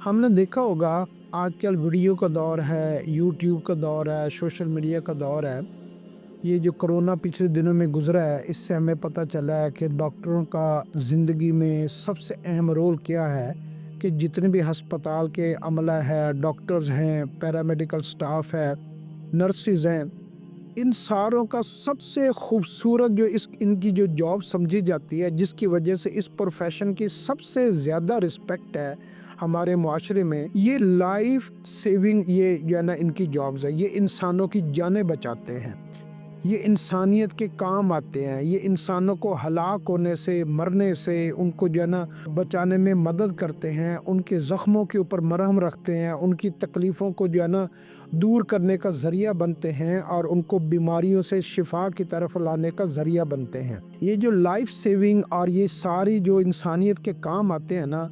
हमने देखा होगा आजकल वीडियो का दौर है, यूट्यूब का दौर है, सोशल मीडिया का दौर है। ये जो कोरोना पिछले दिनों में गुज़रा है, इससे हमें पता चला है कि डॉक्टरों का ज़िंदगी में सबसे अहम रोल क्या है कि जितने भी अस्पताल के अमला है, डॉक्टर्स हैं, पैरामेडिकल स्टाफ है, नर्सेज़ हैं, इन सारों का सबसे खूबसूरत जो इस इनकी जो जॉब समझी जाती है, जिसकी वजह से इस प्रोफेशन की सबसे ज़्यादा रिस्पेक्ट है हमारे मुआशरे में, ये लाइफ सेविंग ये जो है ना इनकी जॉब्स है। ये इंसानों की जानें बचाते हैं, ये इंसानियत के काम आते हैं, ये इंसानों को हलाक होने से, मरने से, उनको जो है ना बचाने में मदद करते हैं, उनके ज़ख्मों के ऊपर मरहम रखते हैं, उनकी तकलीफ़ों को जो है ना दूर करने का ज़रिया बनते हैं और उनको बीमारियों से शिफा की तरफ लाने का ज़रिया बनते हैं। ये जो लाइफ सेविंग और ये सारी जो इंसानियत के काम आते हैं ना,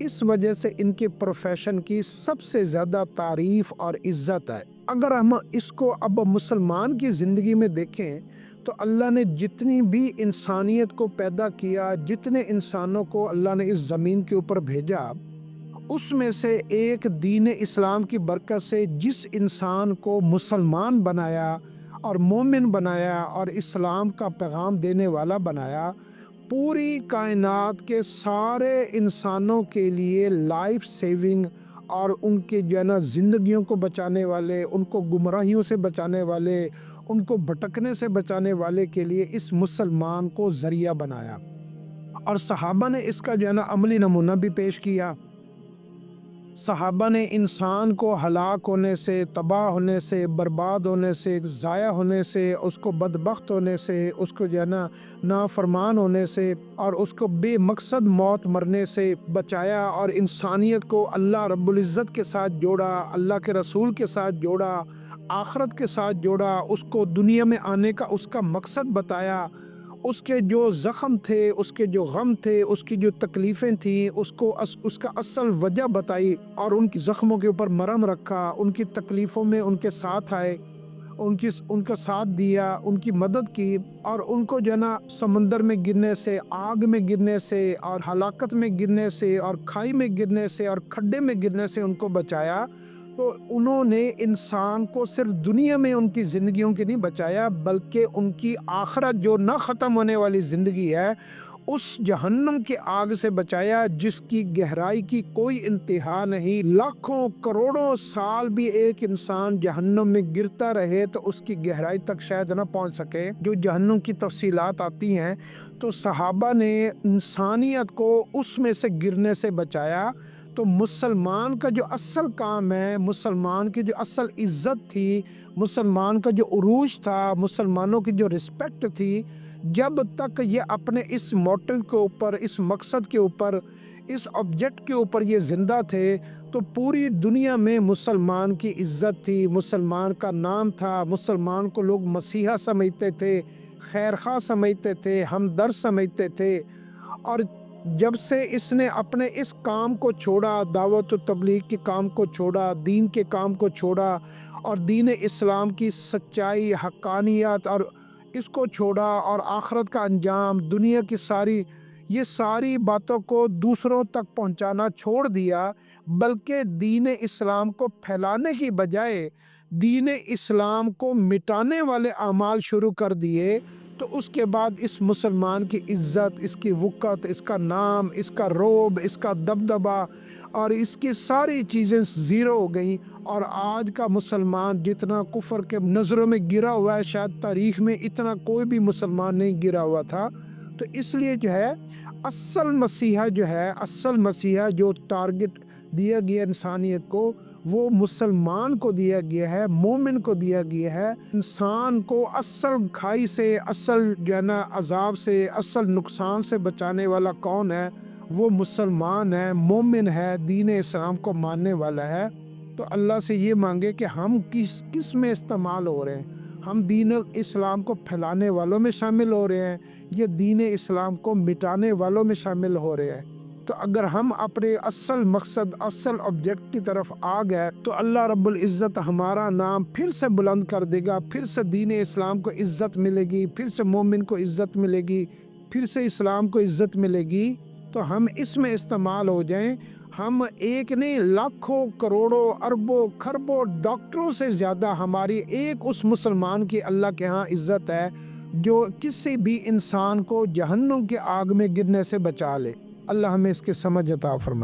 इस वजह से इनके प्रोफेशन की सबसे ज़्यादा तारीफ़ और इज़्ज़त है। अगर हम इसको अब मुसलमान की ज़िंदगी में देखें, तो अल्लाह ने जितनी भी इंसानियत को पैदा किया, जितने इंसानों को अल्लाह ने इस ज़मीन के ऊपर भेजा, उसमें से एक दीन इस्लाम की बरकत से जिस इंसान को मुसलमान बनाया और मोमिन बनाया और इस्लाम का पैगाम देने वाला बनाया, पूरी कायनात के सारे इंसानों के लिए लाइफ सेविंग और उनके जो है ना ज़िंदगियों को बचाने वाले, उनको गुमराहियों से बचाने वाले, उनको भटकने से बचाने वाले के लिए इस मुसलमान को ज़रिया बनाया। और सहाबा ने इसका जो है ना अमली नमूना भी पेश किया। सहाबा ने इंसान को हलाक होने से, तबाह होने से, बर्बाद होने से, ज़ाया होने से, उसको बदबख्त होने से, उसको जो है ना नाफरमान होने से और उसको बेमकसद मौत मरने से बचाया और इंसानियत को अल्लाह रब्बुल इज़्ज़त के साथ जोड़ा, अल्लाह के रसूल के साथ जोड़ा, आखरत के साथ जोड़ा, उसको दुनिया में आने का उसका मकसद बताया, उसके जो ज़ख्म थे, उसके जो गम थे, उसकी जो तकलीफ़ें थीं, उसको उसका असल वजह बताई और उनकी ज़ख्मों के ऊपर मरहम रखा, उनकी तकलीफ़ों में उनके साथ आए, उनका साथ दिया, उनकी मदद की और उनको जो है ना समंदर में गिरने से, आग में गिरने से और हलाकत में गिरने से और खाई में गिरने से और खड्डे में गिरने से उनको बचाया। तो उन्होंने इंसान को सिर्फ दुनिया में उनकी ज़िंदगियों के नहीं बचाया, बल्कि उनकी आखिरत जो ना ख़त्म होने वाली ज़िंदगी है, उस जहन्नम की आग से बचाया जिसकी गहराई की कोई इंतहा नहीं। लाखों करोड़ों साल भी एक इंसान जहन्नम में गिरता रहे तो उसकी गहराई तक शायद ना पहुंच सके। जो जहन्नम की तफसीलात आती हैं, तो सहाबा ने इंसानियत को उसमें से गिरने से बचाया। तो मुसलमान का जो असल काम है, मुसलमान की जो असल इज़्ज़त थी, मुसलमान का जो उरूज था, मुसलमानों की जो रिस्पेक्ट थी, जब तक ये अपने इस मोटिव के ऊपर, इस मकसद के ऊपर, इस ऑब्जेक्ट के ऊपर ये ज़िंदा थे, तो पूरी दुनिया में मुसलमान की इज़्ज़त थी, मुसलमान का नाम था, मुसलमान को लोग मसीहा समझते थे, खैरख़्वाह समझते थे, हमदर्द समझते थे। और जब से इसने अपने इस काम को छोड़ा, दावत व तबलीग के काम को छोड़ा, दीन के काम को छोड़ा और दीन इस्लाम की सच्चाई, हक्कानियत और इसको छोड़ा और आखिरत का अंजाम, दुनिया की सारी ये सारी बातों को दूसरों तक पहुंचाना छोड़ दिया, बल्कि दीन इस्लाम को फैलाने की बजाय दीन इस्लाम को मिटाने वाले अमाल शुरू कर दिए, तो उसके बाद इस मुसलमान की इज़्ज़त, इसकी वक़्त, इसका नाम, इसका रोब, इसका दबदबा और इसकी सारी चीज़ें ज़ीरो हो गई। और आज का मुसलमान जितना कुफ़र के नज़रों में गिरा हुआ है, शायद तारीख़ में इतना कोई भी मुसलमान नहीं गिरा हुआ था। तो इसलिए जो है असल मसीहा जो टारगेट दिया गया इंसानियत को, वो मुसलमान को दिया गया है, मोमिन को दिया गया है। इंसान को असल खाई से, असल जो है ना अज़ाब से, असल नुकसान से बचाने वाला कौन है? वो मुसलमान है, मोमिन है, दीन इस्लाम को मानने वाला है। तो अल्लाह से ये मांगे कि हम किस में इस्तेमाल हो रहे हैं। हम दीन इस्लाम को फैलाने वालों में शामिल हो रहे हैं, ये दीन इस्लाम को मिटाने वालों में शामिल हो रहे हैं। तो अगर हम अपने असल मकसद, असल ऑब्जेक्ट की तरफ आ गए, तो अल्लाह रब्बुल इज़्ज़त हमारा नाम फिर से बुलंद कर देगा, फिर से दीन इस्लाम को इज़्ज़त मिलेगी, फिर से मोमिन को इज़्ज़त मिलेगी, फिर से इस्लाम को इज़्ज़त मिलेगी। तो हम इसमें इस्तेमाल हो जाएं, ہم ایک نہیں لاکھوں کروڑوں اربوں خربوں ڈاکٹروں سے زیادہ ہماری ایک اس مسلمان کی اللہ کے ہاں عزت ہے جو کسی بھی انسان کو جہنم کے آگ میں گرنے سے بچا لے۔ اللہ ہمیں اس کی سمجھ عطا فرمائے۔